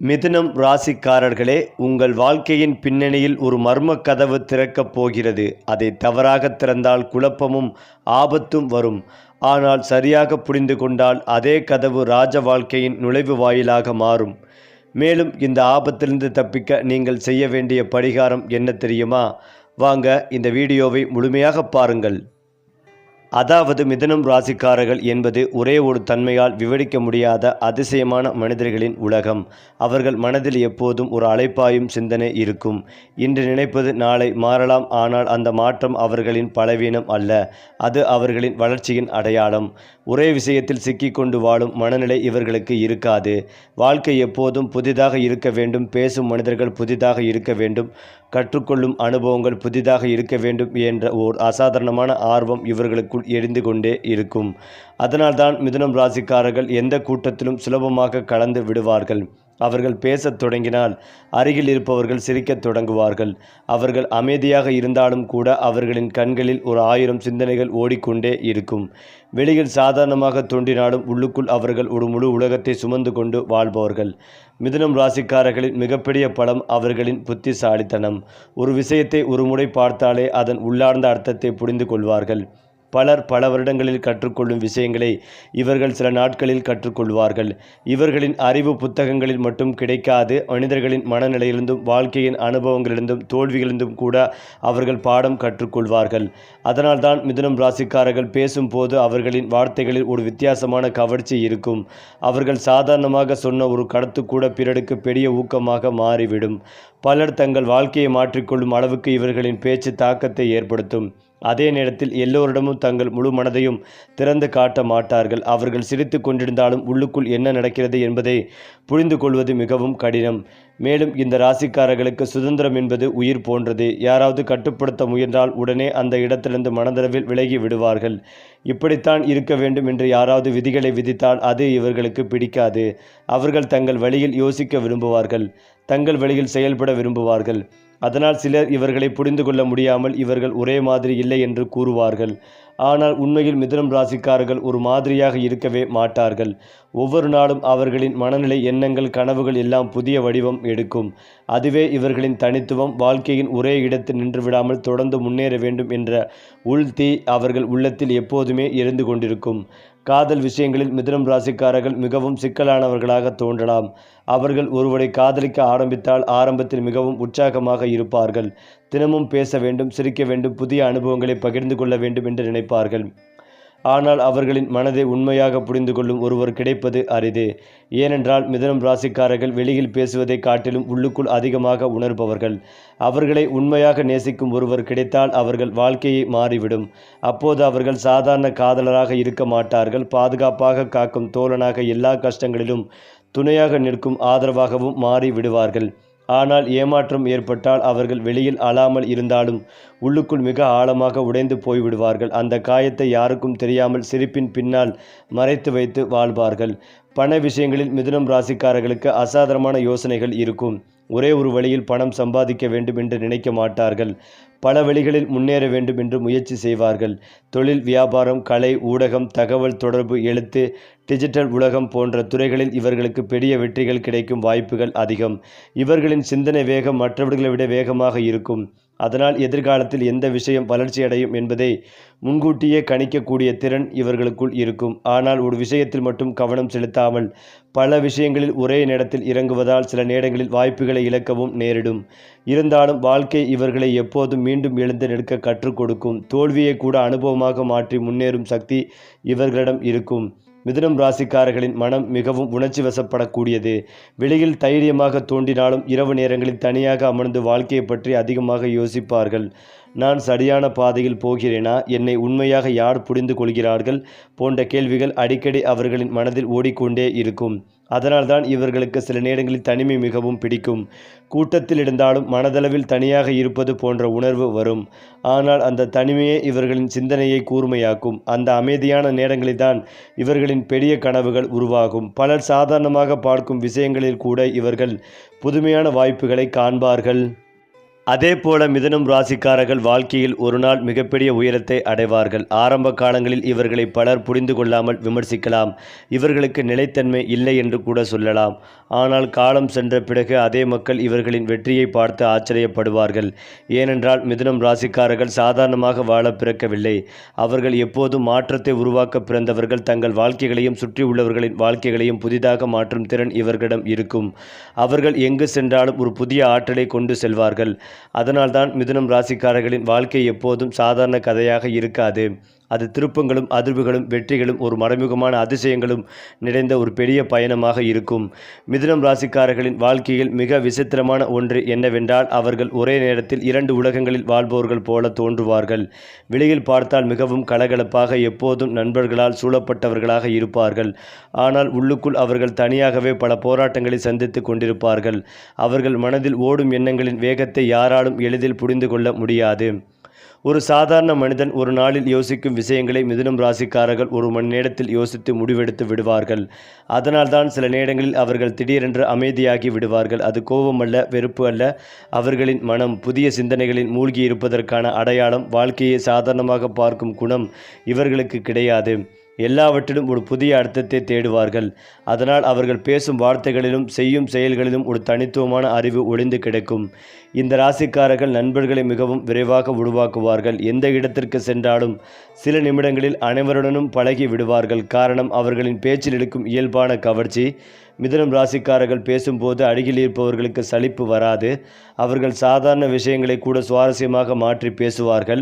மிதுனம் ராசிக்காரர்களே, உங்கள் வாழ்க்கையின் பின்னணியில் ஒரு மர்மக் கதவு திறக்கப் போகிறது. அதை தவறாகத் திறந்தால் குழப்பமும் ஆபத்தும் வரும். ஆனால் சரியாக புரிந்து கொண்டால் அதே கதவு ராஜ வாழ்க்கையின் நுழைவு வாயிலாக மாறும். மேலும் இந்த ஆபத்திலிருந்து தப்பிக்க நீங்கள் செய்ய வேண்டிய பரிகாரம் என்ன தெரியுமா? வாங்க இந்த வீடியோவை முழுமையாக பாருங்கள். அதாவது மிதுனம் ராசிக்காரர்கள் என்பது ஒரே ஒரு தன்மையால் விவரிக்க முடியாத அதிசயமான மனிதர்களின் உலகம். அவர்கள் மனதில் எப்போதும் ஒரு அலைப்பாயும் சிந்தனை இருக்கும். இன்று நினைப்பது நாளை மாறலாம். ஆனால் அந்த மாற்றம் அவர்களின் பலவீனம் அல்ல, அது அவர்களின் வளர்ச்சியின் அடையாளம். ஒரே விஷயத்தில் சிக்கிக்கொண்டு வாழும் மனநிலை இவர்களுக்கு இருக்காது. வாழ்க்கை எப்போதும் புதிதாக இருக்க வேண்டும், பேசும் மனிதர்கள் புதிதாக இருக்க வேண்டும், கற்றுக்கொள்ளும் அனுபவங்கள் புதிதாக இருக்க வேண்டும் என்ற ஓர் அசாதாரணமான ஆர்வம் இவர்களுக்குள் எரிந்து கொண்டே இருக்கும். அதனால்தான் மிதுனம் ராசிக்காரர்கள் எந்த கூட்டத்திலும் சுலபமாக கலந்து விடுவார்கள். அவர்கள் பேசத் தொடங்கினால் அருகில் இருப்பவர்கள் சிரிக்கத் தொடங்குவார்கள். அவர்கள் அமைதியாக இருந்தாலும் கூட அவர்களின் கண்களில் ஒரு 1000 சிந்தனைகள் ஓடிக்கொண்டே இருக்கும். வெளியில் சாதாரணமாக தோன்றினாலும் உள்ளுக்குள் அவர்கள் ஒரு முழு உலகத்தை சுமந்து கொண்டு வாழ்பவர்கள். மிதுனம் ராசிக்காரர்களின் மிகப்பெரிய பலம் அவர்களின் புத்திசாலித்தனம். ஒரு விஷயத்தை ஒரு முறை பார்த்தாலே அதன் உள்ளார்ந்த அர்த்தத்தை புரிந்து கொள்வார்கள். பலர் பல வருடங்களில் கற்றுக்கொள்ளும் விஷயங்களை இவர்கள் சில நாட்களில் கற்றுக்கொள்வார்கள். இவர்களின் அறிவு புத்தகங்களில் மட்டும் கிடைக்காது. மனிதர்களின் மனநிலையிலிருந்தும் வாழ்க்கையின் அனுபவங்களிலிருந்தும் தோல்விகளிலிருந்தும் கூட அவர்கள் பாடம் கற்றுக்கொள்வார்கள். அதனால்தான் மிதுனம் ராசிக்காரர்கள் பேசும்போது அவர்களின் வார்த்தைகளில் ஒரு வித்தியாசமான கவர்ச்சி இருக்கும். அவர்கள் சாதாரணமாக சொன்ன ஒரு கருத்து கூட பிறருக்கு பெரிய ஊக்கமாக மாறிவிடும். பலர் தங்கள் வாழ்க்கையை மாற்றிக்கொள்ளும் அளவுக்கு இவர்களின் பேச்சு தாக்கத்தை ஏற்படுத்தும். அதே நேரத்தில் எல்லோரிடமும் தங்கள் முழு மனதையும் திறந்து காட்ட மாட்டார்கள். அவர்கள் சிரித்து கொண்டிருந்தாலும் உள்ளுக்குள் என்ன நடக்கிறது என்பதை புரிந்து கொள்வது மிகவும் கடினம். மேலும் இந்த ராசிக்காரர்களுக்கு சுதந்திரம் என்பது உயிர் போன்றது. யாராவது கட்டுப்படுத்த முயன்றால் உடனே அந்த இடத்திலிருந்து மனதளவில் விலகி விடுவார்கள். இப்படித்தான் இருக்க வேண்டும் என்று யாராவது விதிகளை விதித்தால் அது இவர்களுக்கு பிடிக்காது. அவர்கள் தங்கள் வழியில் யோசிக்க விரும்புவார்கள், தங்கள் வழியில் செயல்பட விரும்புவார்கள். அதனால் சிலர் இவர்களை புரிந்து கொள்ள முடியாமல் இவர்கள் ஒரே மாதிரி இல்லை என்று கூறுவார்கள். ஆனால் உண்மையில் மிதுனம் ராசிக்காரர்கள் ஒரு மாதிரியாக இருக்கவே மாட்டார்கள். ஒவ்வொரு நாளும் அவர்களின் மனநிலை, எண்ணங்கள், கனவுகள் எல்லாம் புதிய வடிவம் எடுக்கும். அதுவே இவர்களின் தனித்துவம். வாழ்க்கையின் ஒரே இடத்தில் நின்று விடாமல் தொடர்ந்து முன்னேற வேண்டும் என்ற உள்தீ அவர்கள் உள்ளத்தில் எப்போதுமே எரிந்து கொண்டிருக்கும். காதல் விஷயங்களில் மிதுனம் ராசிக்காரர்கள் மிகவும் சிக்கலானவர்களாக தோன்றலாம். அவர்கள் ஒருவரை காதலிக்க ஆரம்பித்தால் ஆரம்பத்தில் மிகவும் உற்சாகமாக இருப்பார்கள். தினமும் பேச வேண்டும், சிரிக்க வேண்டும், புதிய அனுபவங்களை பகிர்ந்து கொள்ள வேண்டும் என்று நினைப்பார்கள். ஆனால் அவர்களின் மனதை உண்மையாக புரிந்து கொள்ளும் ஒருவர் கிடைப்பது அரிது. ஏனென்றால் மிதுனம் ராசிக்காரர்கள் வெளியில் பேசுவதை காட்டிலும் உள்ளுக்குள் அதிகமாக உணர்பவர்கள். அவர்களை உண்மையாக நேசிக்கும் ஒருவர் கிடைத்தால் அவர்கள் வாழ்க்கையை மாறிவிடும். அப்போது அவர்கள் சாதாரண காதலராக இருக்க மாட்டார்கள். பாதுகாப்பாக காக்கும் தோழனாக, எல்லா கஷ்டங்களிலும் துணையாக நிற்கும் ஆதரவாகவும் மாறி விடுவார்கள். ஆனால் ஏமாற்றம் ஏற்பட்டால் அவர்கள் வெளியில் அழாமல் இருந்தாலும் உள்ளுக்குள் மிக ஆழமாக உடைந்து போய்விடுவார்கள். அந்த காயத்தை யாருக்கும் தெரியாமல் சிரிப்பின் பின்னால் மறைத்து வைத்து வாழ்வார்கள். பண விஷயங்களில் மிதுனம் ராசிக்காரர்களுக்கு அசாதாரணமான யோசனைகள் இருக்கும். ஒரே ஒரு வழியில் பணம் சம்பாதிக்க வேண்டும் என்று நினைக்க மாட்டார்கள். பல வழிகளில் முன்னேற வேண்டும் என்று முயற்சி செய்வார்கள். தொழில், வியாபாரம், கலை, ஊடகம், தகவல் தொடர்பு, எழுத்து, டிஜிட்டல் உலகம் போன்ற துறைகளில் இவர்களுக்கு பெரிய வெற்றிகள் கிடைக்கும் வாய்ப்புகள் அதிகம். இவர்களின் சிந்தனை வேகம் மற்றவர்களை விட வேகமாக இருக்கும். அதனால் எதிர்காலத்தில் எந்த விஷயம் வளர்ச்சியடையும் என்பதை முன்கூட்டியே கணிக்கக்கூடிய திறன் இவர்களுக்குள் இருக்கும். ஆனால் ஒரு விஷயத்தில் மட்டும் கவனம் செலுத்தாமல் பல விஷயங்களில் ஒரே நேரத்தில் இறங்குவதால் சில நேரங்களில் வாய்ப்புகளை இழக்கவும் நேரிடும். இருந்தாலும் வாழ்க்கை இவர்களை எப்போதும் மீண்டும் எழுந்து நிற்க கற்றுக் கொடுக்கும். தோல்வியை கூட அனுபவமாக மாற்றி முன்னேறும் சக்தி இவர்களிடம் இருக்கும். மிதுனம் ராசிக்காரர்களின் மனம் மிகவும் உணர்ச்சி வசப்படக்கூடியது. வெளியில் தைரியமாக தோன்றினாலும் இரவு நேரங்களில் தனியாக அமர்ந்து வாழ்க்கையை பற்றி அதிகமாக யோசிப்பார்கள். நான் சரியான பாதையில் போகிறேனா, என்னை உண்மையாக யார் புரிந்து கொள்கிறார்கள் போன்ற கேள்விகள் அடிக்கடி அவர்களின் மனதில் ஓடிக்கொண்டே இருக்கும். அதனால்தான் இவர்களுக்கு சில நேரங்களில் தனிமை மிகவும் பிடிக்கும். கூட்டத்தில் இருந்தாலும் மனதளவில் தனியாக இருப்பது போன்ற உணர்வு வரும். ஆனால் அந்த தனிமையே இவர்களின் சிந்தனையை கூர்மையாக்கும். அந்த அமைதியான நேரங்களில்தான் இவர்களின் பெரிய கனவுகள் உருவாகும். பலர் சாதாரணமாக பார்க்கும் விஷயங்களில் கூட இவர்கள் புதுமையான வாய்ப்புகளை காண்பார்கள். அதேபோல மிதுனம் ராசிக்காரர்கள் வாழ்க்கையில் ஒரு நாள் மிகப்பெரிய உயரத்தை அடைவார்கள். ஆரம்ப காலங்களில் இவர்களை பலர் புரிந்து கொள்ளாமல் விமர்சிக்கலாம். இவர்களுக்கு நிலைத்தன்மை இல்லை என்று கூட சொல்லலாம். ஆனால் காலம் சென்ற பிறகு அதே மக்கள் இவர்களின் வெற்றியை பார்த்து ஆச்சரியப்படுவார்கள். ஏனென்றால் மிதுனம் ராசிக்காரர்கள் சாதாரணமாக வாழ பிறக்கவில்லை. அவர்கள் எப்போதும் மாற்றத்தை உருவாக்க பிறந்தவர்கள். தங்கள் வாழ்க்கைகளையும் சுற்றி உள்ளவர்களின் வாழ்க்கைகளையும் புதிதாக மாற்றும் திறன் இவர்களிடம் இருக்கும். அவர்கள் எங்கு சென்றாலும் ஒரு புதிய ஆற்றலை கொண்டு செல்வார்கள். அதனால்தான் மிதுனம் ராசிக்காரர்களின் வாழ்க்கை எப்போதும் சாதாரண கதையாக இருக்காது. அது திருப்பங்களும் அதிர்வுகளும் வெற்றிகளும் ஒரு மறைமுகமான அதிசயங்களும் நிறைந்த ஒரு பெரிய பயணமாக இருக்கும். மிதுனம் ராசிக்காரர்களின் வாழ்க்கையில் மிக விசித்திரமான ஒன்று என்னவென்றால், அவர்கள் ஒரே நேரத்தில் 2 உலகங்களில் வாழ்பவர்கள் போல தோன்றுவார்கள். வெளியில் பார்த்தால் மிகவும் கலகலப்பாக எப்போதும் நண்பர்களால் சூழப்பட்டவர்களாக இருப்பார்கள். ஆனால் உள்ளுக்குள் அவர்கள் தனியாகவே பல போராட்டங்களை சந்தித்து கொண்டிருப்பார்கள். அவர்கள் மனதில் ஓடும் எண்ணங்களின் வேகத்தை யாராலும் எளிதில் புரிந்து கொள்ள முடியாது. ஒரு சாதாரண மனிதன் ஒரு நாளில் யோசிக்கும் விஷயங்களை மிதுனம் ராசிக்காரர்கள் ஒரு மணி நேரத்தில் யோசித்து முடிவெடுத்து விடுவார்கள். அதனால்தான் சில நேரங்களில் அவர்கள் திடீரென்று அமைதியாகி விடுவார்கள். அது கோபம் அல்ல, வெறுப்பு அல்ல. அவர்களின் மனம் புதிய சிந்தனைகளில் மூழ்கி இருப்பதற்கான அடையாளம். வாழ்க்கையை சாதாரணமாக பார்க்கும் குணம் இவர்களுக்கு கிடையாது. எல்லாவற்றிலும் ஒரு புதிய அர்த்தத்தை தேடுவார்கள். அதனால் அவர்கள் பேசும் வார்த்தைகளிலும் செய்யும் செயல்களிலும் ஒரு தனித்துவமான அறிவு ஒளிந்து கிடக்கும். இந்த ராசிக்காரர்கள் நண்பர்களை மிகவும் விரைவாக உருவாக்குவார்கள். எந்த இடத்திற்கு சென்றாலும் சில நிமிடங்களில் அனைவருடனும் பழகி விடுவார்கள். காரணம், அவர்களின் பேச்சில் இருக்கும் இயல்பான கவர்ச்சி. மிதுனம் ராசிக்காரர்கள் பேசும்போது அருகில் இருப்பவர்களுக்கு சலிப்பு வராது. அவர்கள் சாதாரண விஷயங்களை கூட சுவாரஸ்யமாக மாற்றி பேசுவார்கள்.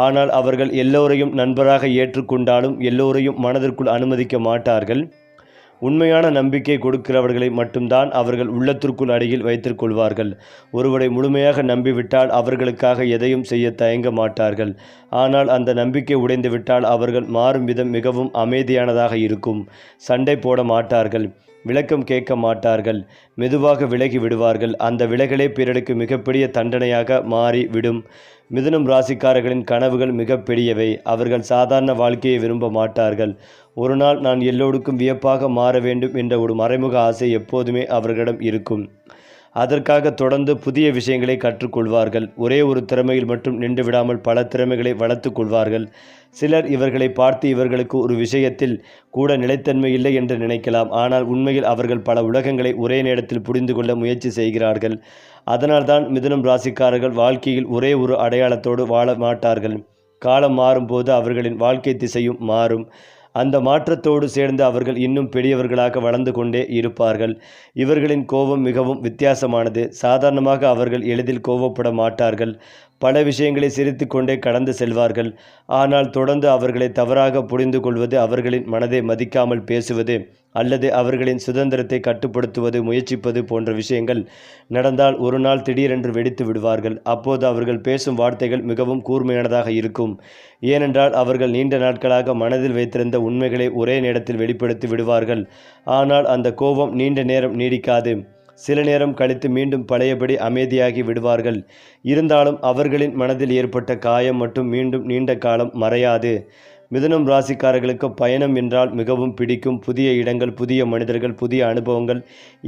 ஆனால் அவர்கள் எல்லோரையும் நண்பராக ஏற்றுக்கொண்டாலும் எல்லோரையும் மனதிற்குள் அனுமதிக்க மாட்டார்கள். உண்மையான நம்பிக்கை கொடுக்கிறவர்களை மட்டும்தான் அவர்கள் உள்ளத்திற்குள் அருகில் வைத்துக் கொள்வார்கள். ஒருவரை முழுமையாக நம்பிவிட்டால் அவர்களுக்காக எதையும் செய்ய தயங்க மாட்டார்கள். ஆனால் அந்த நம்பிக்கை உடைந்துவிட்டால் அவர்கள் மாறும் விதம் மிகவும் அமைதியானதாக இருக்கும். சண்டை போட மாட்டார்கள், விளக்கம் கேட்க மாட்டார்கள், மெதுவாக விலகி விடுவார்கள். அந்த விலகலே பிறருக்கு மிகப்பெரிய தண்டனையாக மாறி விடும். மிதுனம் ராசிக்காரர்களின் கனவுகள் மிக பெரியவை. அவர்கள் சாதாரண வாழ்க்கையை விரும்ப மாட்டார்கள். ஒரு நாள் நான் எல்லோருக்கும் வியப்பாக மாற வேண்டும் என்ற ஒரு மறைமுக ஆசை எப்போதுமே அவர்களிடம் இருக்கும். அதற்காக தொடர்ந்து புதிய விஷயங்களை கற்றுக்கொள்வார்கள். ஒரே ஒரு திறமையில் மட்டும் நின்று விடாமல் பல திறமைகளை வளர்த்து கொள்வார்கள். சிலர் இவர்களை பார்த்து இவர்களுக்கு ஒரு விஷயத்தில் கூட நிலைத்தன்மை இல்லை என்று நினைக்கலாம். ஆனால் உண்மையில் அவர்கள் பல உலகங்களை ஒரே நேரத்தில் புரிந்து கொள்ள முயற்சி செய்கிறார்கள். அதனால்தான் மிதுனம் ராசிக்காரர்கள் வாழ்க்கையில் ஒரே ஒரு அடையாளத்தோடு வாழ மாட்டார்கள். காலம் மாறும்போது அவர்களின் வாழ்க்கை திசையும் மாறும். அந்த மாற்றத்தோடு சேர்ந்து அவர்கள் இன்னும் பெரியவர்களாக வளர்ந்து கொண்டே இருப்பார்கள். இவர்களின் கோபம் மிகவும் வித்தியாசமானது. சாதாரணமாக அவர்கள் எளிதில் கோபப்பட மாட்டார்கள். பல விஷயங்களை சிரித்து கொண்டே கடந்து செல்வார்கள். ஆனால் தொடர்ந்து அவர்களை தவறாக புரிந்து கொள்வது, அவர்களின் மனதை மதிக்காமல் பேசுவது அல்லது அவர்களின் சுதந்திரத்தை கட்டுப்படுத்துவது முயற்சிப்பது போன்ற விஷயங்கள் நடந்தால் ஒரு நாள் திடீரென்று வெடித்து விடுவார்கள். அப்போது அவர்கள் பேசும் வார்த்தைகள் மிகவும் கூர்மையானதாக இருக்கும். ஏனென்றால் அவர்கள் நீண்ட நாட்களாக மனதில் வைத்திருந்த உண்மைகளை ஒரே நேரத்தில் வெளிப்படுத்தி விடுவார்கள். ஆனால் அந்த கோபம் நீண்ட நேரம் நீடிக்காது. சில நேரம் கழித்து மீண்டும் பழையபடி அமைதியாகி விடுவார்கள். இருந்தாலும் அவர்களின் மனதில் ஏற்பட்ட காயம் மட்டும் மீண்டும் நீண்ட காலம் மறையாது. மிதுனம் ராசிக்காரர்களுக்கு பயணம் என்றால் மிகவும் பிடிக்கும். புதிய இடங்கள், புதிய மனிதர்கள், புதிய அனுபவங்கள்,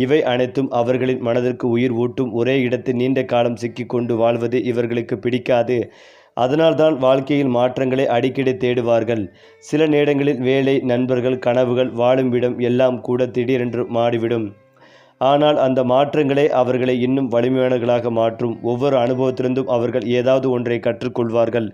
இவை அனைத்தும் அவர்களின் மனதிற்கு உயிர் ஊட்டும். ஒரே இடத்தில் நீண்ட காலம் சிக்கிக்கொண்டு வாழ்வது இவர்களுக்கு பிடிக்காது. அதனால்தான் வாழ்க்கையில் மாற்றங்களை அடிக்கடி தேடுவார்கள். சில நேரங்களில் வேலை, நண்பர்கள், கனவுகள், வாழும் இடம் எல்லாம் கூட திடீரென்று மாறிவிடும். ஆனால் அந்த மாற்றங்களே அவர்களை இன்னும் வலிமையானவர்களாக மாற்றும். ஒவ்வொரு அனுபவத்திலிருந்தும் அவர்கள் ஏதாவது ஒன்றை கற்றுக்கொள்வார்கள்.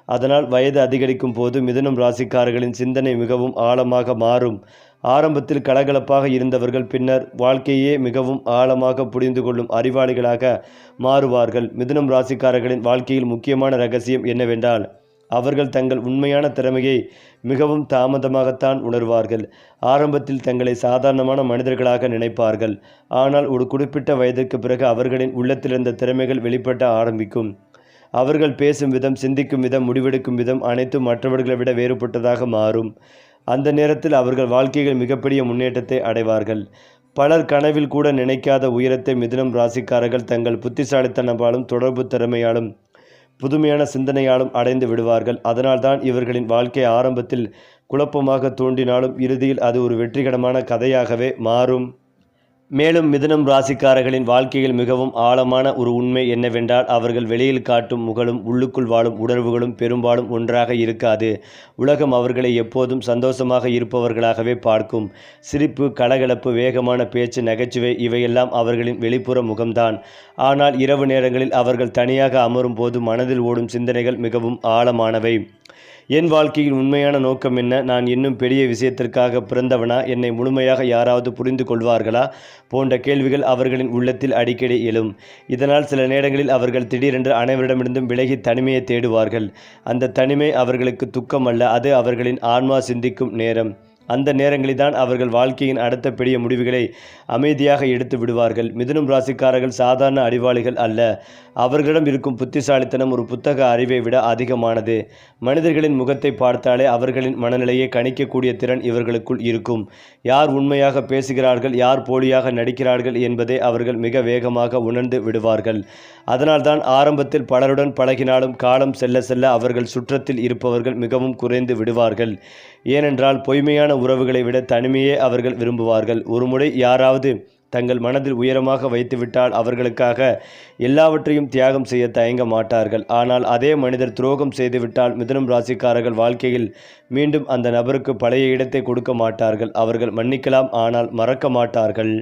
அதனால் வயது அதிகரிக்கும் போது மிதுனம் ராசிக்காரர்களின் சிந்தனை மிகவும் ஆழமாக மாறும். ஆரம்பத்தில் கலகலப்பாக இருந்தவர்கள் பின்னர் வாழ்க்கையே மிகவும் ஆழமாக புரிந்து கொள்ளும் அறிவாளிகளாக மாறுவார்கள். மிதுனம் ராசிக்காரர்களின் வாழ்க்கையில் முக்கியமான ரகசியம் என்னவென்றால், அவர்கள் தங்கள் உண்மையான திறமையை மிகவும் தாமதமாகத்தான் உணர்வார்கள். ஆரம்பத்தில் தங்களை சாதாரணமான மனிதர்களாக நினைப்பார்கள். ஆனால் ஒரு குறிப்பிட்ட வயதிற்கு பிறகு அவர்களின் உள்ளத்திலிருந்த திறமைகள் வெளிப்பட ஆரம்பிக்கும். அவர்கள் பேசும் விதம், சிந்திக்கும் விதம், முடிவெடுக்கும் விதம் அனைத்தும் மற்றவர்களை விட வேறுபட்டதாக மாறும். அந்த நேரத்தில் அவர்கள் வாழ்க்கையில் மிகப்பெரிய முன்னேற்றத்தை அடைவார்கள். பலர் கனவில் கூட நினைக்காத உயரத்தை மிதுனம் ராசிக்காரர்கள் தங்கள் புத்திசாலித்தனமாலும் தொடர்பு திறமையாலும் புதுமையான சிந்தனையாலும் அடைந்து விடுவார்கள். அதனால்தான் இவர்களின் வாழ்க்கை ஆரம்பத்தில் குழப்பமாக தோன்றினாலும் இறுதியில் அது ஒரு வெற்றிகரமான கதையாகவே மாறும். மேலும் மிதுனம் ராசிக்காரர்களின் வாழ்க்கையில் மிகவும் ஆழமான ஒரு உண்மை என்னவென்றால் அவர்கள் வெளியில் காட்டும் முகலும் உள்ளுக்குள் வாழும் உணர்வுகளும் பெரும்பாலும் ஒன்றாக இருக்காது. உலகம் அவர்களை எப்போதும் சந்தோஷமாக இருப்பவர்களாகவே பார்க்கும். சிரிப்பு, கலகலப்பு, வேகமான பேச்சு, நகைச்சுவை இவையெல்லாம் அவர்களின் வெளிப்புற முகம்தான். ஆனால் இரவு நேரங்களில் அவர்கள் தனியாக அமரும் போது மனதில் ஓடும் சிந்தனைகள் மிகவும் ஆழமானவை. என் வாழ்க்கையின் உண்மையான நோக்கம் என்ன? நான் இன்னும் பெரிய விஷயத்திற்காக பிறந்தவனா? என்னை முழுமையாக யாராவது புரிந்து கொள்வார்களா? போன்ற கேள்விகள் அவர்களின் உள்ளத்தில் அடிக்கடி எழும். இதனால் சில நேரங்களில் அவர்கள் திடீரென்று அனைவரிடமிருந்தும் விலகி தனிமையை தேடுவார்கள். அந்த தனிமை அவர்களுக்கு துக்கம் அல்ல, அது அவர்களின் ஆன்மா சிந்திக்கும் நேரம். அந்த நேரங்களில்தான் அவர்கள் வாழ்க்கையின் அடுத்த பெரிய முடிவுகளை அமைதியாக எடுத்து விடுவார்கள். மிதுனம் ராசிக்காரர்கள் சாதாரண அறிவாளிகள் அல்ல. அவர்களிடம் இருக்கும் புத்திசாலித்தனம் ஒரு புத்தக அறிவை விட அதிகமானது. மனிதர்களின் முகத்தை பார்த்தாலே அவர்களின் மனநிலையை கணிக்கக்கூடிய திறன் இவர்களுக்குள் இருக்கும். யார் உண்மையாக பேசுகிறார்கள், யார் போலியாக நடிக்கிறார்கள் என்பதை அவர்கள் மிக வேகமாக உணர்ந்து விடுவார்கள். அதனால்தான் ஆரம்பத்தில் பலருடன் பழகினாலும் காலம் செல்ல செல்ல அவர்கள் சுற்றத்தில் இருப்பவர்கள் மிகவும் குறைந்து விடுவார்கள். ஏனென்றால் பொய்மையான உறவுகளை விட தனிமையே அவர்கள் விரும்புவார்கள். ஒருமுறை யாராவது தங்கள் மனதில் உயரமாக வைத்துவிட்டால் அவர்களுக்காக எல்லாவற்றையும் தியாகம் செய்ய தயங்க மாட்டார்கள். ஆனால் அதே மனிதர் துரோகம் செய்துவிட்டால் மிதுனம் ராசிக்காரர்கள் வாழ்க்கையில் மீண்டும் அந்த நபருக்கு பழைய இடத்தை கொடுக்க மாட்டார்கள். அவர்கள் மன்னிக்கலாம், ஆனால் மறக்க மாட்டார்கள்.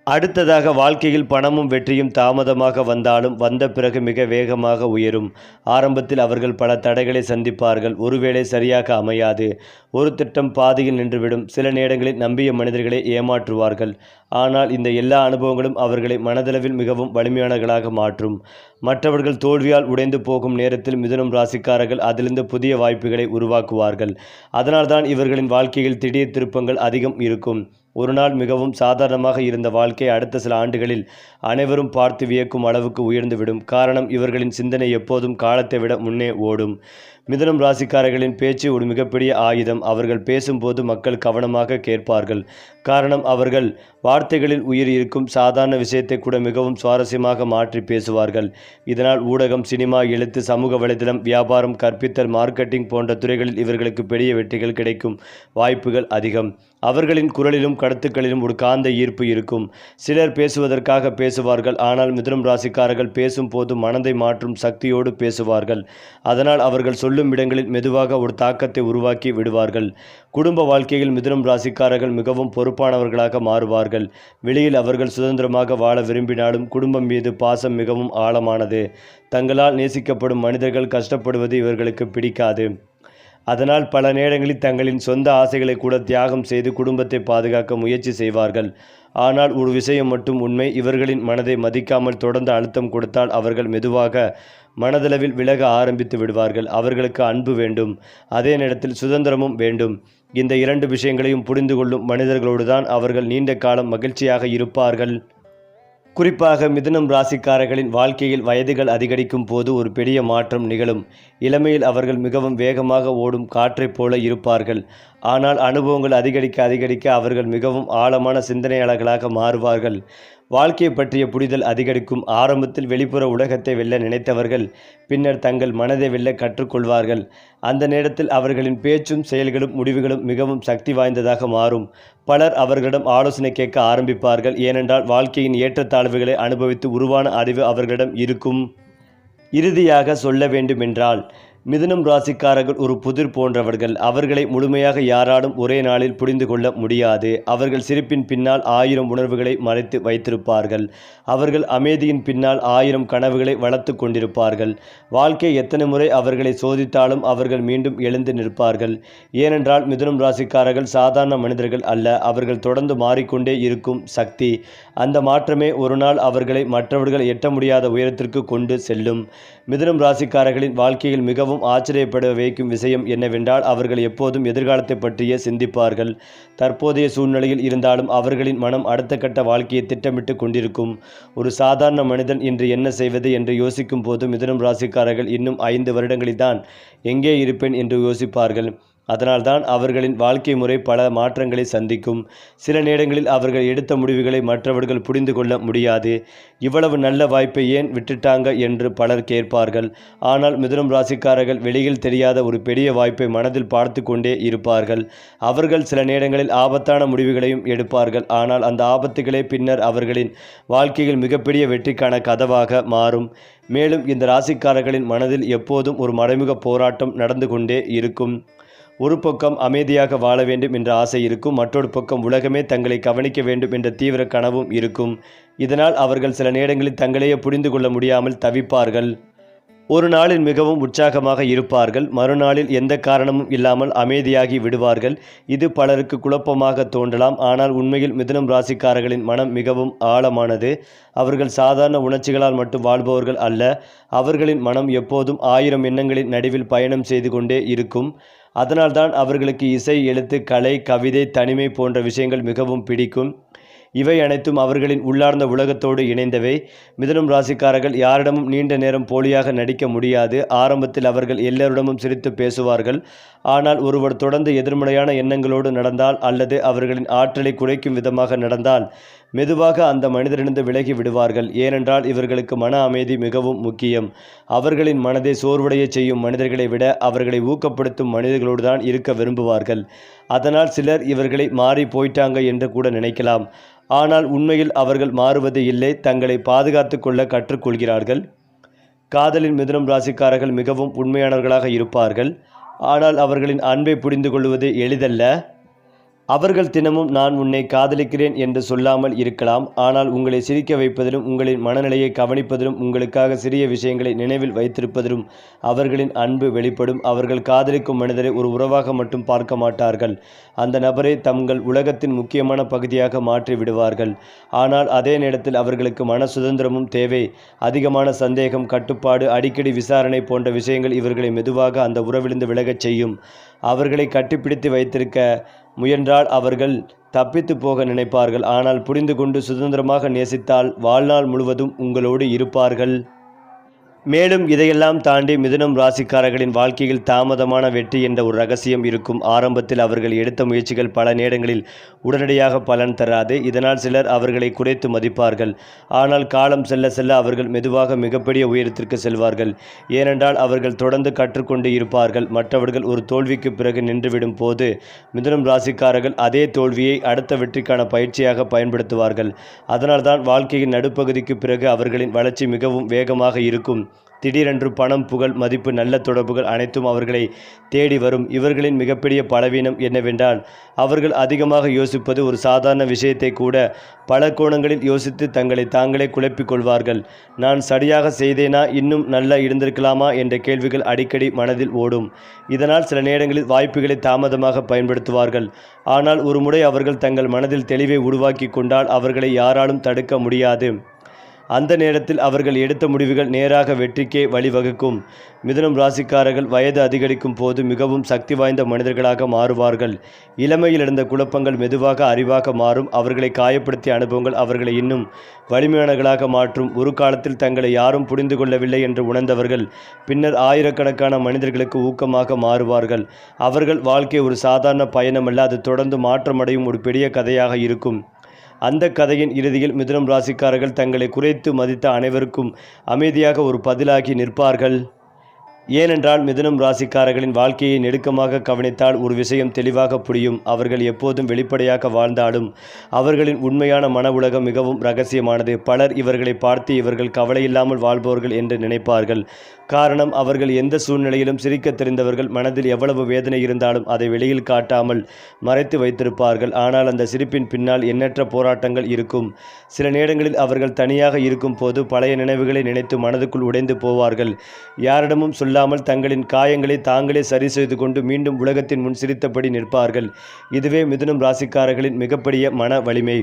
அடுத்ததாக, வாழ்க்கையில் பணமும் வெற்றியும் தாமதமாக வந்தாலும் வந்த பிறகு மிக வேகமாக உயரும். ஆரம்பத்தில் அவர்கள் பல தடைகளை சந்திப்பார்கள். ஒருவேளை சரியாக அமையாது. ஒரு திட்டம் பாதியில் நின்றுவிடும். சில நேரங்களில் நம்பிய மனிதர்களை ஏமாற்றுவார்கள். ஆனால் இந்த எல்லா அனுபவங்களும் அவர்களை மனதளவில் மிகவும் வலிமையானவர்களாக மாற்றும். மற்றவர்கள் தோல்வியால் உடைந்து போகும் நேரத்தில் மிதுனம் ராசிக்காரர்கள் அதிலிருந்து புதிய வாய்ப்புகளை உருவாக்குவார்கள். அதனால்தான் இவர்களின் வாழ்க்கையில் திடீர் திருப்பங்கள் அதிகம் இருக்கும். ஒரு நாள் மிகவும் சாதாரணமாக இருந்த வாழ்க்கை அடுத்த சில ஆண்டுகளில் அனைவரும் பார்த்து வியக்கும் அளவுக்கு உயர்ந்துவிடும். காரணம், இவர்களின் சிந்தனை எப்போதும் காலத்தை விட முன்னே ஓடும். மிதுனம் ராசிக்காரர்களின் பேச்சு ஒரு மிகப்பெரிய ஆயுதம். அவர்கள் பேசும்போது மக்கள் கவனமாக கேட்பார்கள். காரணம், அவர்கள் வார்த்தைகளில் உயிர் இருக்கும். சாதாரண விஷயத்தை கூட மிகவும் சுவாரஸ்யமாக மாற்றி பேசுவார்கள். இதனால் ஊடகம், சினிமா, எழுத்து, சமூக வலைதளம், வியாபாரம், கற்பித்தல், மார்க்கெட்டிங் போன்ற துறைகளில் இவர்களுக்கு பெரிய வெற்றிகள் கிடைக்கும் வாய்ப்புகள் அதிகம். அவர்களின் குரலிலும் கருத்துக்களிலும் ஒரு காந்த ஈர்ப்பு இருக்கும். சிலர் பேசுவதற்காக பேசுவார்கள். ஆனால் மிதுனம் ராசிக்காரர்கள் பேசும் போது மனதை மாற்றும் சக்தியோடு பேசுவார்கள். அதனால் அவர்கள் சொல்லும் இடங்களில் மெதுவாக ஒரு தாக்கத்தை உருவாக்கி விடுவார்கள். குடும்ப வாழ்க்கையில் மிதுனம் ராசிக்காரர்கள் மிகவும் பொறுப்பானவர்களாக மாறுவார்கள். வெளியில் அவர்கள் சுதந்திரமாக வாழ விரும்பினாலும் குடும்பம் மீது பாசம் மிகவும் ஆழமானது. தங்களால் நேசிக்கப்படும் மனிதர்கள் கஷ்டப்படுவது இவர்களுக்கு பிடிக்காது. அதனால் பல நேரங்களில் தங்களின் சொந்த ஆசைகளை கூட தியாகம் செய்து குடும்பத்தை பாதுகாக்க முயற்சி செய்வார்கள். ஆனால் ஒரு விஷயம் மட்டும் உண்மை, இவர்களின் மனதை மதிக்காமல் தொடர்ந்து அழுத்தம் கொடுத்தால் அவர்கள் மெதுவாக மனதளவில் விலக ஆரம்பித்து விடுவார்கள். அவர்களுக்கு அன்பு வேண்டும், அதே நேரத்தில் சுதந்திரமும் வேண்டும். இந்த இரண்டு விஷயங்களையும் புரிந்து கொள்ளும் மனிதர்களோடு தான் அவர்கள் நீண்ட காலம் மகிழ்ச்சியாக இருப்பார்கள். குறிப்பாக மிதுனம் ராசிக்காரர்களின் வாழ்க்கையில் வயதுகள் அதிகரிக்கும் போது ஒரு பெரிய மாற்றம் நிகழும். இளமையில் அவர்கள் மிகவும் வேகமாக ஓடும் காற்றைப் போல இருப்பார்கள். ஆனால் அனுபவங்கள் அதிகரிக்க அதிகரிக்க அவர்கள் மிகவும் ஆழமான சிந்தனையாளர்களாக மாறுவார்கள். வாழ்க்கையை பற்றிய புரிதல் அதிகரிக்கும். ஆரம்பத்தில் வெளிப்புற உலகத்தை வெல்ல நினைத்தவர்கள் பின்னர் தங்கள் மனதை வெல்ல கற்றுக்கொள்வார்கள். அந்த நேரத்தில் அவர்களின் பேச்சும் செயல்களும் முடிவுகளும் மிகவும் சக்தி வாய்ந்ததாக மாறும். பலர் அவர்களிடம் ஆலோசனை கேட்க ஆரம்பிப்பார்கள். ஏனென்றால் வாழ்க்கையின் ஏற்றத்தாழ்வுகளை அனுபவித்து உருவான அறிவு அவர்களிடம் இருக்கும். இறுதியாக சொல்ல வேண்டுமென்றால், மிதுனம் ராசிக்காரர்கள் ஒரு புதிர் போன்றவர்கள். அவர்களை முழுமையாக யாராலும் ஒரே நாளில் புரிந்து கொள்ள முடியாது. அவர்கள் சிரிப்பின் பின்னால் 1000 உணர்வுகளை மறைத்து வைத்திருப்பார்கள். அவர்கள் அமைதியின் பின்னால் 1000 கனவுகளை வளர்த்து கொண்டிருப்பார்கள். வாழ்க்கை எத்தனை முறை அவர்களை சோதித்தாலும் அவர்கள் மீண்டும் எழுந்து நிற்பார்கள். ஏனென்றால் மிதுனம் ராசிக்காரர்கள் சாதாரண மனிதர்கள் அல்ல. அவர்கள் தொடர்ந்து மாறிக்கொண்டே இருக்கும் சக்தி. அந்த மாற்றமே ஒரு நாள் அவர்களை மற்றவர்கள் எட்ட முடியாத உயரத்திற்கு கொண்டு செல்லும். மிதுனம் ராசிக்காரர்களின் வாழ்க்கையில் மிகவும் ஆச்சரியப்பட வைக்கும் விஷயம் என்னவென்றால், அவர்கள் எப்போதும் எதிர்காலத்தை பற்றியே சிந்திப்பார்கள். தற்போதைய சூழ்நிலையில் இருந்தாலும் அவர்களின் மனம் அடுத்த கட்ட வாழ்க்கையை திட்டமிட்டு கொண்டிருக்கும். ஒரு சாதாரண மனிதன் இன்று என்ன செய்வது என்று யோசிக்கும் போது மிதுனம் ராசிக்காரர்கள் இன்னும் 5 வருடங்களில் தான் எங்கே இருப்பேன் என்று யோசிப்பார்கள். அதனால்தான் அவர்களின் வாழ்க்கை முறை பல மாற்றங்களை சந்திக்கும். சில நேரங்களில் அவர்கள் எடுத்த முடிவுகளை மற்றவர்கள் புரிந்து கொள்ள முடியாது. இவ்வளவு நல்ல வாய்ப்பை ஏன் விட்டுட்டாங்க என்று பலர் கேட்பார்கள். ஆனால் மிதுனம் ராசிக்காரர்கள் வெளியில் தெரியாத ஒரு பெரிய வாய்ப்பை மனதில் பார்த்து கொண்டே இருப்பார்கள். அவர்கள் சில நேரங்களில் ஆபத்தான முடிவுகளையும் எடுப்பார்கள். ஆனால் அந்த ஆபத்துகளே பின்னர் அவர்களின் வாழ்க்கையில் மிகப்பெரிய வெற்றிக்கான கதவாக மாறும். மேலும் இந்த ராசிக்காரர்களின் மனதில் எப்போதும் ஒரு மறைமுக போராட்டம் நடந்து கொண்டே இருக்கும். ஒரு பக்கம் அமைதியாக வாழ வேண்டும் என்ற ஆசை இருக்கும், மற்றொரு பக்கம் உலகமே தங்களை கவனிக்க வேண்டும் என்ற தீவிர கனவும் இருக்கும். இதனால் அவர்கள் சில நேரங்களில் தங்களையே புரிந்து கொள்ள முடியாமல் தவிப்பார்கள். ஒரு நாளில் மிகவும் உற்சாகமாக இருப்பார்கள், மறுநாளில் எந்த காரணமும் இல்லாமல் அமைதியாகி விடுவார்கள். இது பலருக்கு குழப்பமாக தோன்றலாம். ஆனால் உண்மையில் மிதுனம் ராசிக்காரர்களின் மனம் மிகவும் ஆழமானது. அவர்கள் சாதாரண உணர்ச்சிகளால் மட்டும் வாழ்பவர்கள் அல்ல. அவர்களின் மனம் எப்போதும் 1000 எண்ணங்களின் நடுவில் பயணம் செய்து கொண்டே இருக்கும். அதனால்தான் அவர்களுக்கு இசை, எழுத்து, கலை, கவிதை, தனிமை போன்ற விஷயங்கள் மிகவும் பிடிக்கும். இவை அனைத்தும் அவர்களின் உள்ளார்ந்த உலகத்தோடு இணைந்தவை. மிதுனம் ராசிக்காரர்கள் யாரிடமும் நீண்ட நேரம் போலியாக நடிக்க முடியாது. ஆரம்பத்தில் அவர்கள் எல்லோரிடமும் சிரித்து பேசுவார்கள். ஆனால் ஒருவர் தொடர்ந்து எதிர்மறையான எண்ணங்களோடு நடந்தால் அல்லது அவர்களின் ஆற்றலை குறைக்கும் விதமாக நடந்தால் மெதுவாக அந்த மனிதரிலிருந்து விலகி விடுவார்கள். ஏனென்றால் இவர்களுக்கு மன அமைதி மிகவும் முக்கியம். அவர்களின் மனதை சோர்வடைய செய்யும் மனிதர்களை விட அவர்களை ஊக்கப்படுத்தும் மனிதர்களோடு தான் இருக்க விரும்புவார்கள். அதனால் சிலர் இவர்களை மாறி போயிட்டாங்க என்று கூட நினைக்கலாம். ஆனால் உண்மையில் அவர்கள் மாறுவது இல்லை, தங்களை பாதுகாத்து கொள்ள கற்றுக்கொள்கிறார்கள். காதலின் மிதுனம் ராசிக்காரர்கள் மிகவும் உண்மையானவர்களாக இருப்பார்கள். ஆனால் அவர்களின் அன்பை புரிந்து கொள்வது எளிதல்ல. அவர்கள் தினமும் நான் உன்னை காதலிக்கிறேன் என்று சொல்லாமல் இருக்கலாம். ஆனால் உங்களை சிரிக்க வைப்பதிலும் உங்களின் மனநிலையை கவனிப்பதிலும் உங்களுக்காக சிறிய விஷயங்களை நினைவில் வைத்திருப்பதிலும் அவர்களின் அன்பு வெளிப்படும். அவர்கள் காதலிக்கும் மனிதரை ஒரு உறவாக மட்டும் பார்க்க மாட்டார்கள். அந்த நபரை தங்கள் உலகத்தின் முக்கியமான பகுதியாக மாற்றி விடுவார்கள். ஆனால் அதே நேரத்தில் அவர்களுக்கு மன சுதந்திரமும் தேவை. அதிகமான சந்தேகம், கட்டுப்பாடு, அடிக்கடி விசாரணை போன்ற விஷயங்கள் இவர்களை மெதுவாக அந்த உறவிலிருந்து விலகச் செய்யும். அவர்களை கட்டிப்பிடித்து வைத்திருக்க முயன்றால் அவர்கள் தப்பித்து போக நினைப்பார்கள். ஆனால் புரிந்து கொண்டு சுதந்திரமாக நேசித்தால் வாழ்நாள் முழுவதும் உங்களோடு இருப்பார்கள். மேலும் இதையெல்லாம் தாண்டி மிதுனம் ராசிக்காரர்களின் வாழ்க்கையில் தாமதமான வெற்றி என்ற ஒரு ரகசியம் இருக்கும். ஆரம்பத்தில் அவர்கள் எடுத்த முயற்சிகள் பல நேரங்களில் உடனடியாக பலன் தராது. இதனால் சிலர் அவர்களை குறைத்து மதிப்பார்கள். ஆனால் காலம் செல்ல செல்ல அவர்கள் மெதுவாக மிகப்பெரிய உயரத்திற்கு செல்வார்கள். ஏனென்றால் அவர்கள் தொடர்ந்து கற்றுக்கொண்டு இருப்பார்கள். மற்றவர்கள் ஒரு தோல்விக்கு பிறகு நின்றுவிடும் போது மிதுனம் ராசிக்காரர்கள் அதே தோல்வியை அடுத்த வெற்றிக்கான பயிற்சியாக பயன்படுத்துவார்கள். அதனால்தான் வாழ்க்கையின் நடுப்பகுதிக்கு பிறகு அவர்களின் வளர்ச்சி மிகவும் வேகமாக இருக்கும். திடீரென்று பணம், புகழ், மதிப்பு, நல்ல தொடர்புகள் அனைத்தும் அவர்களை தேடி வரும். இவர்களின் மிகப்பெரிய பலவீனம் என்னவென்றால் அவர்கள் அதிகமாக யோசிப்பது. ஒரு சாதாரண விஷயத்தை கூட பல கோணங்களில் யோசித்து தங்களை தாங்களே குழப்பிக் கொள்வார்கள். நான் சரியாக செய்தேனா, இன்னும் நல்லா இருந்திருக்கலாமா என்ற கேள்விகள் அடிக்கடி மனதில் ஓடும். இதனால் சில நேரங்களில் வாய்ப்புகளை தாமதமாக பயன்படுத்துவார்கள். ஆனால் ஒரு முறை அவர்கள் தங்கள் மனதில் தெளிவை உருவாக்கி கொண்டால் அவர்களை யாராலும் தடுக்க முடியாது. அந்த நேரத்தில் அவர்கள் எடுத்த முடிவுகள் நேராக வெற்றிக்கே வழிவகுக்கும். மிதுனம் ராசிக்காரர்கள் வயது அதிகரிக்கும் போது மிகவும் சக்தி வாய்ந்த மனிதர்களாக மாறுவார்கள். இளமையில் இருந்த குழப்பங்கள் மெதுவாக அறிவாக மாறும். அவர்களை காயப்படுத்திய அனுபவங்கள் அவர்களை இன்னும் வலிமையானவர்களாக மாற்றும். ஒரு காலத்தில் தங்களை யாரும் புரிந்து கொள்ளவில்லை என்று உணர்ந்தவர்கள் பின்னர் ஆயிரக்கணக்கான மனிதர்களுக்கு ஊக்கமாக மாறுவார்கள். அவர்கள் வாழ்க்கை ஒரு சாதாரண பயணமல்ல, அது தொடர்ந்து மாற்றமடையும் ஒரு பெரிய கதையாக இருக்கும். அந்த கதையின் இறுதியில் மிதுனம் ராசிக்காரர்கள் தங்களை குறைத்து மதித்த அனைவருக்கும் அமைதியாக ஒரு பதிலாகி நிற்பார்கள். ஏனென்றால் மிதுனம் ராசிக்காரர்களின் வாழ்க்கையை நெருக்கமாக கவனித்தால் ஒரு விஷயம் தெளிவாக புரியும். அவர்கள் எப்போதும் வெளிப்படையாக வாழ்ந்தாலும் அவர்களின் உண்மையான மன உலகம் மிகவும் இரகசியமானது. பலர் இவர்களை பார்த்து இவர்கள் கவலையில்லாமல் வாழ்பவர்கள் என்று நினைப்பார்கள். காரணம், அவர்கள் எந்த சூழ்நிலையிலும் சிரிக்க தெரிந்தவர்கள். மனதில் எவ்வளவு வேதனை இருந்தாலும் அதை வெளியில் காட்டாமல் மறைத்து வைத்திருப்பார்கள். ஆனால் அந்த சிரிப்பின் பின்னால் எண்ணற்ற போராட்டங்கள் இருக்கும். சில நேரங்களில் அவர்கள் தனியாக இருக்கும் போது பழைய நினைவுகளை நினைத்து மனதுக்குள் உடைந்து போவார்கள். யாரிடமும் சொல்லாமல் தங்களின் காயங்களை தாங்களே சரி செய்து கொண்டு மீண்டும் உலகத்தின் முன் சிரித்தபடி நிற்பார்கள். இதுவே மிதுனம் ராசிக்காரர்களின் மிகப்பெரிய மன வலிமை.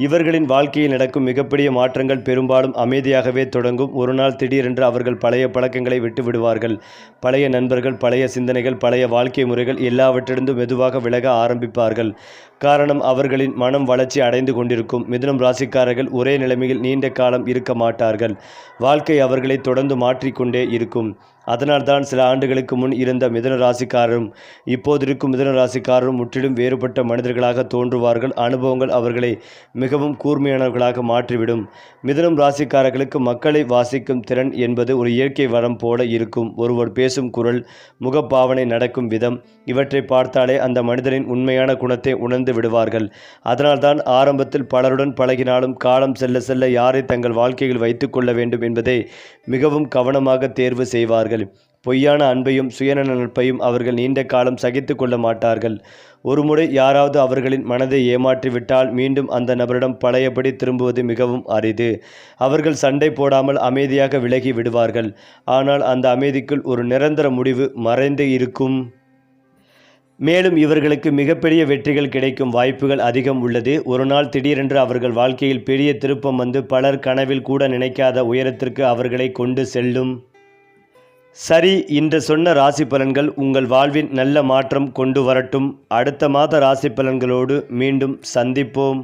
இவர்களின் வாழ்க்கையில் நடக்கும் மிகப்பெரிய மாற்றங்கள் பெரும்பாலும் அமைதியாகவே தொடங்கும். ஒரு நாள் திடீரென்று அவர்கள் பழைய பழக்கங்களை விட்டு விடுவார்கள். பழைய நண்பர்கள், பழைய சிந்தனைகள், பழைய வாழ்க்கை முறைகள் எல்லாவற்றிலிருந்தும் மெதுவாக விலக ஆரம்பிப்பார்கள். காரணம், அவர்களின் மனம் வளர்ச்சி அடைந்து கொண்டிருக்கும். மிதுனம் ராசிக்காரர்கள் ஒரே நிலைமையில் நீண்ட காலம் இருக்க மாட்டார்கள். வாழ்க்கை அவர்களை தொடர்ந்து மாற்றிக்கொண்டே இருக்கும். அதனால்தான் சில ஆண்டுகளுக்கு முன் இருந்த மிதுன ராசிக்காரரும் இப்போது இருக்கும் மிதுன ராசிக்காரரும் முற்றிலும் வேறுபட்ட மனிதர்களாக தோன்றுவார்கள். அனுபவங்கள் அவர்களை மிகவும் கூர்மையானவர்களாக மாற்றிவிடும். மிதுனம் ராசிக்காரர்களுக்கு மக்களை வாசிக்கும் திறன் என்பது ஒரு இயற்கை வரம் போல இருக்கும். ஒருவர் பேசும் குரல், முகப்பாவனை, நடக்கும் விதம் இவற்றை பார்த்தாலே அந்த மனிதனின் உண்மையான குணத்தை உணர்ந்து விடுவார்கள். அதனால்தான் ஆரம்பத்தில் பலருடன் பழகினாலும் காலம் செல்ல செல்ல யாரை தங்கள் வாழ்க்கையில் வைத்துக் கொள்ள வேண்டும் என்பதை மிகவும் கவனமாக தேர்வு செய்வார்கள். பொய்யான அன்பையும் சுயநலப்பையும் அவர்கள் நீண்ட காலம் சகித்து கொள்ள மாட்டார்கள். ஒருமுறை யாராவது அவர்களின் மனதை ஏமாற்றிவிட்டால் மீண்டும் அந்த நபரிடம் பழையபடி திரும்புவது மிகவும் அரிது. அவர்கள் சண்டை போடாமல் அமைதியாக விலகி விடுவார்கள். ஆனால் அந்த அமைதிக்குள் ஒரு நிரந்தர முடிவு மறைந்து இருக்கும். மேலும் இவர்களுக்கு மிகப்பெரிய வெற்றிகள் கிடைக்கும் வாய்ப்புகள் அதிகம் உள்ளது. ஒரு நாள் திடீரென்று அவர்கள் வாழ்க்கையில் பெரிய திருப்பம் வந்து பலர் கனவில் கூட நினைக்காத உயரத்திற்கு அவர்களை கொண்டு செல்லும். சரி, இன்று சொன்ன ராசி பலன்கள் உங்கள் வாழ்வில் நல்ல மாற்றம் கொண்டு வரட்டும். அடுத்த மாத ராசி பலன்களோடு மீண்டும் சந்திப்போம்.